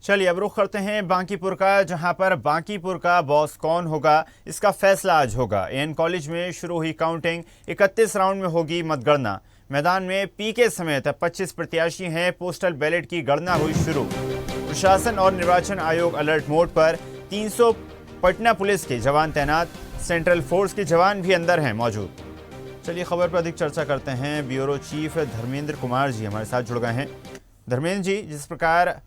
चलिए अब रुख करते हैं बांकीपुर का, जहां पर बांकीपुर का बॉस कौन होगा इसका फैसला आज होगा। एएन कॉलेज में शुरू हुई काउंटिंग, 31 राउंड में होगी मतगणना। मैदान में पीके समेत 25 प्रत्याशी हैं। पोस्टल बैलेट की गणना हुई शुरू। प्रशासन और निर्वाचन आयोग अलर्ट मोड पर। 300 पटना पुलिस के जवान तैनात, सेंट्रल फोर्स के जवान भी अंदर हैं मौजूद। चलिए खबर पर अधिक चर्चा करते हैं। ब्यूरो चीफ धर्मेंद्र कुमार जी हमारे साथ जुड़ गए हैं। धर्मेंद्र जी, जिस प्रकार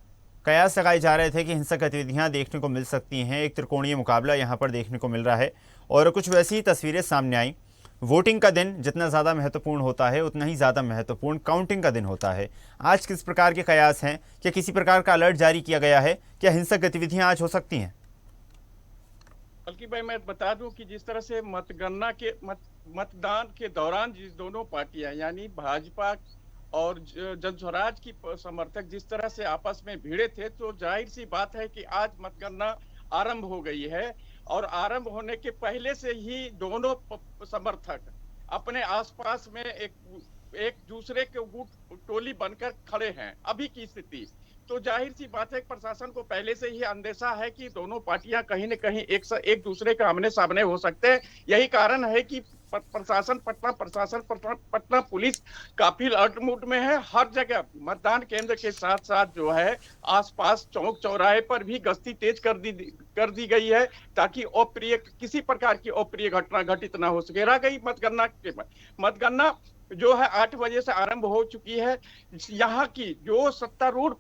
कयास लगाए जा रहे थे कि हिंसक गतिविधियां देखने को मिल सकती हैं, एक त्रिकोणीय मुकाबला यहां पर देखने को मिल रहा है और कुछ वैसी ही तस्वीरें सामने आई। वोटिंग का दिन जितना ज़्यादा महत्वपूर्ण होता है उतना ही ज़्यादा महत्वपूर्ण काउंटिंग का दिन होता है। आज किस प्रकार के कयास हैं? क्या किसी प्रकार का अलर्ट जारी किया गया है? क्या हिंसक गतिविधियां आज हो सकती हैं? बल्कि भाई मैं बता दूं कि जिस तरह से मतदान के दौरान जिस दोनों पार्टियां यानी भाजपा और जन स्वराज की समर्थक जिस तरह से आपस में भिड़े थे, तो जाहिर सी बात है कि आज मतगणना आरंभ हो गई है। और आरंभ होने के पहले से ही दोनों समर्थक अपने आसपास में एक दूसरे के गुट टोली बनकर खड़े हैं। अभी की स्थिति तो जाहिर सी बात है कि प्रशासन को पहले से ही अंदेशा है कि दोनों पार्टियां कहीं न कहीं एक दूसरे के आमने सामने हो सकते हैं। यही कारण है कि पटना पुलिस काफी अलर्ट मोड में है। हर जगह मतदान केंद्र के साथ साथ जो है आसपास चौक चौराहे पर भी गश्ती तेज कर दी गई है, ताकि किसी प्रकार की अप्रिय घटना घटित ना हो सके। रह गई मतगणना जो है 8 बजे से आरंभ हो चुकी है। यहाँ की जो सत्तारूढ़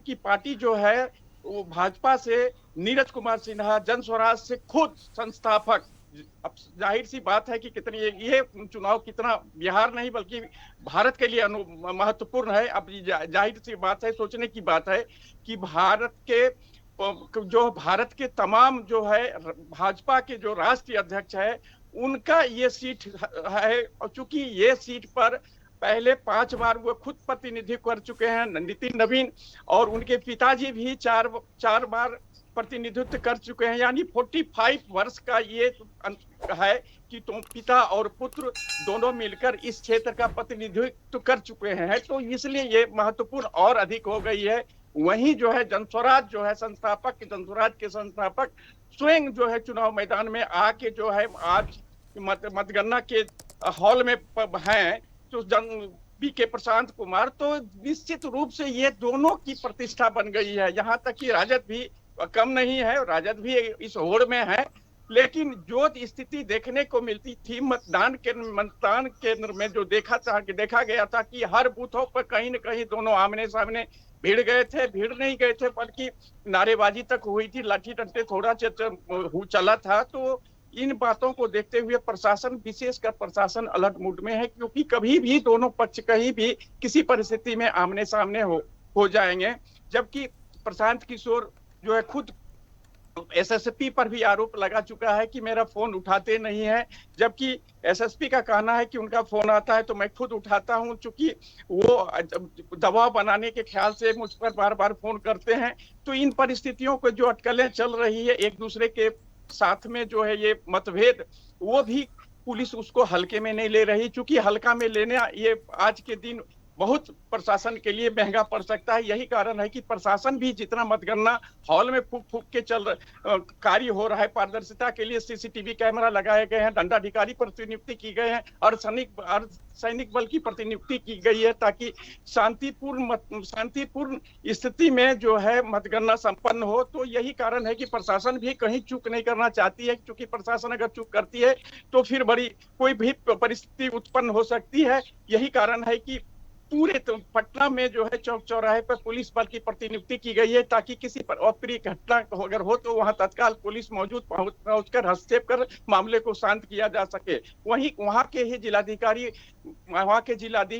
की पार्टी जो है वो भाजपा से नीरज कुमार सिन्हा, जन स्वराज से खुद संस्थापक। अब जाहिर सी बात है कि कितनी ये चुनाव कितना बिहार नहीं बल्कि भारत के लिए महत्वपूर्ण है। अब जाहिर सी बात है, सोचने की बात है कि भारत के तमाम जो है भाजपा के जो राष्ट्रीय अध्यक्ष है उनका ये सीट है। और चूंकि ये सीट पर पहले 5 बार वो खुद प्रतिनिधित्व कर चुके हैं, नितिन नवीन, और उनके पिताजी भी चार बार प्रतिनिधित्व कर चुके हैं। यानी 45 वर्ष का ये है कि तो पिता और पुत्र दोनों मिलकर इस क्षेत्र का प्रतिनिधित्व कर चुके हैं, तो इसलिए ये महत्वपूर्ण और अधिक हो गई है। वहीं जो है जनस्वराज के संस्थापक स्वयं जो है चुनाव मैदान में आके जो है आज मतगणना के हॉल में हैं, तो पीके प्रशांत कुमार, तो निश्चित रूप से ये दोनों की प्रतिष्ठा बन गई है। यहाँ तक कि राजद भी कम नहीं है, राजद भी इस होड़ में है। लेकिन जो स्थिति देखने को मिलती थी मतदान केंद्र में, जो देखा गया था कि हर बूथों पर कहीं न कहीं दोनों आमने सामने भिड़ नहीं गए थे, बल्कि नारेबाजी तक हुई थी, लाठी डंडे थोड़ा चला था। तो इन बातों को देखते हुए विशेषकर प्रशासन अलर्ट मूड में है, क्योंकि कभी भी दोनों पक्ष कहीं भी किसी परिस्थिति में आमने सामने हो जाएंगे। जबकि प्रशांत किशोर जो है खुद एसएसपी पर भी आरोप लगा चुका है कि मेरा फोन उठाते नहीं है, जबकि एसएसपी का कहना है कि उनका फोन आता है तो मैं खुद उठाता हूं, चूंकि वो दबाव बनाने के ख्याल से मुझ पर बार बार फोन करते हैं। तो इन परिस्थितियों को जो अटकलें चल रही है एक दूसरे के साथ में, जो है ये मतभेद, वो भी पुलिस उसको हल्के में नहीं ले रही, चूंकि हल्का में लेने ये आज के दिन बहुत प्रशासन के लिए महंगा पड़ सकता है। यही कारण है कि प्रशासन भी जितना मतगणना हॉल में फूक के कार्य हो रहा है, पारदर्शिता के लिए सीसीटीवी कैमरा लगाए गए हैं, दंडाधिकारी प्रतिनियुक्ति की गए हैं, और सैनिक बल की प्रतिनियुक्ति की गई है, ताकि शांतिपूर्ण स्थिति में जो है मतगणना संपन्न हो। तो यही कारण है कि प्रशासन भी कहीं चूक नहीं करना चाहती है, क्योंकि प्रशासन अगर चूक करती है तो फिर कोई भी परिस्थिति उत्पन्न हो सकती है। यही कारण है कि पूरे पटना में जो है चौक चौराहे पर पुलिस बल की प्रतिनियुक्ति की गई है, ताकि किसी पर अप्रिय घटना अगर हो तो वहां तत्काल पुलिस मौजूद पहुंचकर हस्तक्षेप कर मामले को शांत किया जा सके। वहां के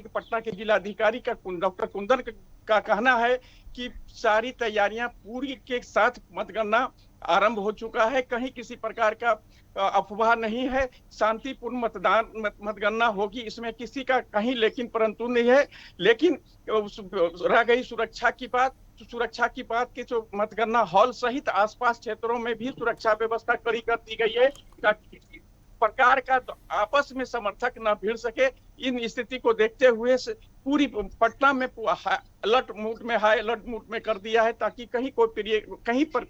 पटना के जिलाधिकारी का डॉक्टर कुंदन का कहना है कि सारी तैयारियां पूरी के साथ मतगणना आरंभ हो चुका है, कहीं किसी प्रकार का अफवाह नहीं है, शांतिपूर्ण मतगणना होगी, इसमें किसी का कहीं लेकिन परंतु नहीं है। लेकिन रह गई सुरक्षा की बात की जो मतगणना हॉल सहित आसपास क्षेत्रों में भी सुरक्षा व्यवस्था कड़ी कर दी गई है, प्रकार का आपस में समर्थक न भिड़ सके, इन स्थिति को देखते हुए पूरी पटना में अलर्ट मूड में, हाई अलर्ट मूड में कर दिया है, ताकि कहीं पर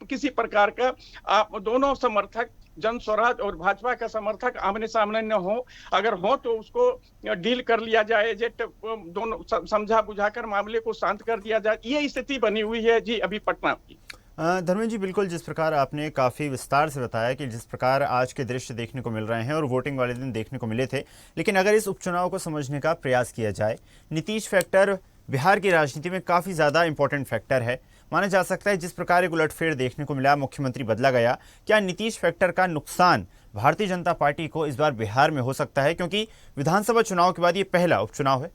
किसी प्रकार का आप दोनों समर्थक, जन स्वराज और भाजपा का समर्थक आमने सामने न हो। अगर हो तो उसको डील कर लिया जाए, दोनों समझा बुझाकर मामले को शांत कर दिया जाए। ये स्थिति बनी हुई है जी अभी पटना की। धर्मेंद्र जी, बिल्कुल जिस प्रकार आपने काफ़ी विस्तार से बताया कि जिस प्रकार आज के दृश्य देखने को मिल रहे हैं और वोटिंग वाले दिन देखने को मिले थे, लेकिन अगर इस उपचुनाव को समझने का प्रयास किया जाए, नीतीश फैक्टर बिहार की राजनीति में काफ़ी ज़्यादा इंपॉर्टेंट फैक्टर है। माना जा सकता है जिस प्रकार एक उलटफेर देखने को मिला, मुख्यमंत्री बदला गया, क्या नीतीश फैक्टर का नुकसान भारतीय जनता पार्टी को इस बार बिहार में हो सकता है, क्योंकि विधानसभा चुनाव के बाद ये पहला उपचुनाव है?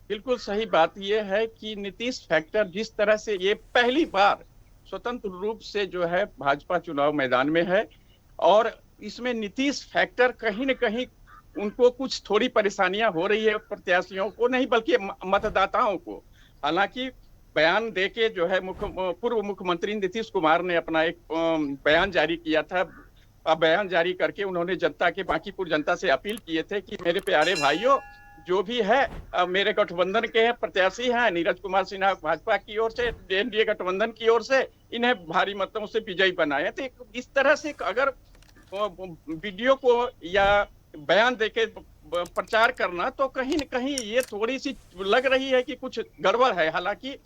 बिल्कुल सही बात यह है कि नीतीश फैक्टर जिस तरह से ये पहली बार स्वतंत्र रूप से जो है भाजपा चुनाव मैदान में है, और इसमें नीतीश फैक्टर कहीं न कहीं उनको कुछ थोड़ी परेशानियां हो रही है, प्रत्याशियों को नहीं बल्कि मतदाताओं को। हालांकि बयान देके जो है पूर्व मुख्यमंत्री नीतीश कुमार ने अपना एक बयान जारी किया था। बयान जारी करके उन्होंने जनता के, बांकीपुर जनता से अपील किए थे कि मेरे प्यारे भाइयों, जो भी है मेरे गठबंधन के हैं, प्रत्याशी हैं, नीरज कुमार सिन्हा भाजपा की ओर से, एनडीए गठबंधन की ओर से, इन्हें भारी मतों से विजयी बनाया। तो इस तरह से अगर वीडियो को या बयान देके प्रचार करना, तो कहीं न कहीं ये थोड़ी सी लग रही है कि कुछ गड़बड़ है। हालांकि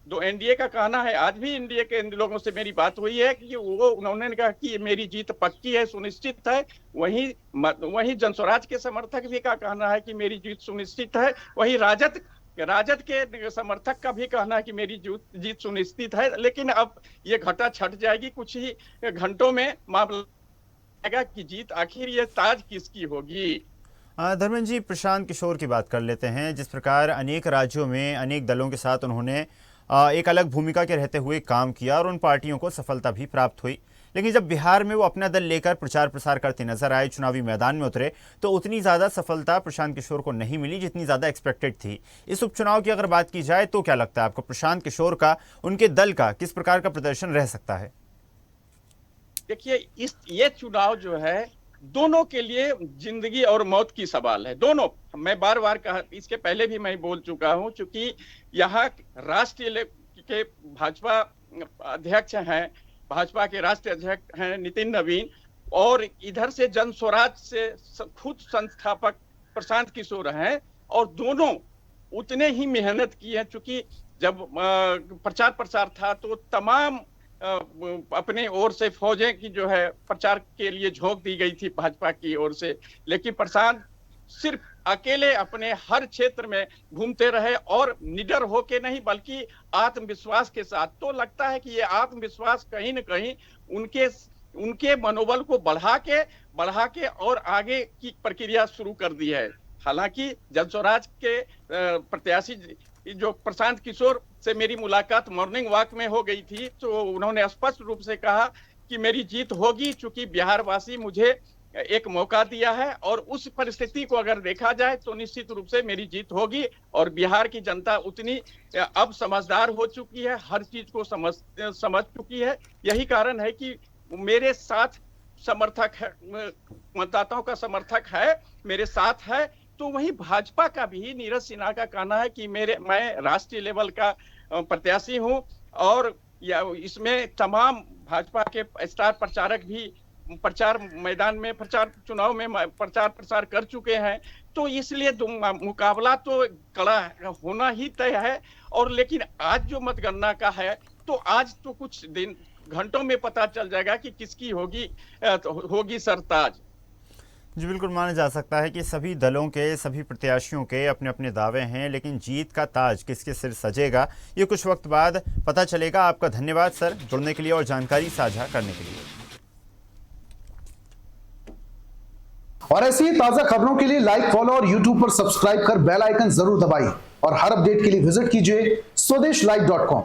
जो एनडीए का कहना है, आज भी एनडीए के इन लोगों से मेरी बात हुई है कि उन्होंने कहा कि मेरी जीत पक्की है, सुनिश्चित है। वहीं जनस्वराज के समर्थक भी का कहना है कि मेरी जीत सुनिश्चित है। वहीं राजद के समर्थक का भी कहना है कि मेरी जीत सुनिश्चित है। लेकिन अब ये घटा छट जाएगी, कुछ ही घंटों में मामला कि जीत आखिर ये ताज किसकी होगी। धर्मेंद्र जी, प्रशांत किशोर की बात कर लेते हैं। जिस प्रकार अनेक राज्यों में अनेक दलों के साथ उन्होंने एक अलग भूमिका के रहते हुए काम किया और उन पार्टियों को सफलता भी प्राप्त हुई, लेकिन जब बिहार में वो अपना दल लेकर प्रचार प्रसार करते नजर आए, चुनावी मैदान में उतरे, तो उतनी ज़्यादा सफलता प्रशांत किशोर को नहीं मिली जितनी ज़्यादा एक्सपेक्टेड थी। इस उपचुनाव की अगर बात की जाए तो क्या लगता है आपको, प्रशांत किशोर का, उनके दल का किस प्रकार का प्रदर्शन रह सकता है? देखिए, ये चुनाव जो है दोनों के लिए जिंदगी और मौत की सवाल है। दोनों, मैं बार बार कहा, इसके पहले भी मैं बोल चुका हूं, क्योंकि यहाँ राष्ट्रीय के भाजपा अध्यक्ष हैं, भाजपा के राष्ट्रीय अध्यक्ष हैं नितिन नवीन, और इधर से जन स्वराज से खुद संस्थापक प्रशांत किशोर हैं, और दोनों उतने ही मेहनत की है। चूंकि जब प्रचार प्रसार था तो तमाम अपने ओर से फौजें की जो है प्रचार के लिए झोंक दी गई थी भाजपा की ओर से, लेकिन प्रशांत सिर्फ अकेले अपने हर क्षेत्र में घूमते रहे, और निडर होके नहीं बल्कि आत्मविश्वास के साथ। तो लगता है कि ये आत्मविश्वास कहीं न कहीं उनके मनोबल को बढ़ा के और आगे की प्रक्रिया शुरू कर दी है। हालांकि जनस्वराज के प्रत्याशी जो प्रशांत किशोर से मेरी मुलाकात मॉर्निंग वॉक में हो गई थी, तो उन्होंने स्पष्ट रूप से कहा कि मेरी जीत होगी, चूंकि बिहार वासी मुझे एक मौका दिया है, और उस परिस्थिति को अगर देखा जाए तो निश्चित रूप से मेरी जीत होगी। और बिहार की जनता उतनी अब समझदार हो चुकी है, हर चीज को समझ चुकी है। यही कारण है कि मेरे साथ समर्थक है, मतदाताओं का समर्थक है, मेरे साथ है। तो वहीं भाजपा का भी नीरज सिन्हा का कहना है कि मैं राष्ट्रीय लेवल का प्रत्याशी हूं, और इसमें तमाम भाजपा के स्टार प्रचारक भी प्रचार मैदान में, चुनाव में प्रचार प्रसार कर चुके हैं। तो इसलिए मुकाबला तो कड़ा होना ही तय है। और लेकिन आज जो मतगणना का है, तो आज तो कुछ घंटों में पता चल जाएगा कि किसकी होगी सरताज। जी बिल्कुल, माना जा सकता है कि सभी दलों के, सभी प्रत्याशियों के अपने अपने दावे हैं, लेकिन जीत का ताज किसके सिर सजेगा ये कुछ वक्त बाद पता चलेगा। आपका धन्यवाद सर, जुड़ने के लिए और जानकारी साझा करने के लिए। और ऐसी ही ताजा खबरों के लिए लाइक, फॉलो और यूट्यूब पर सब्सक्राइब कर बेल आइकन जरूर दबाइए, और हर अपडेट के लिए विजिट कीजिए स्वदेशलाइव.com।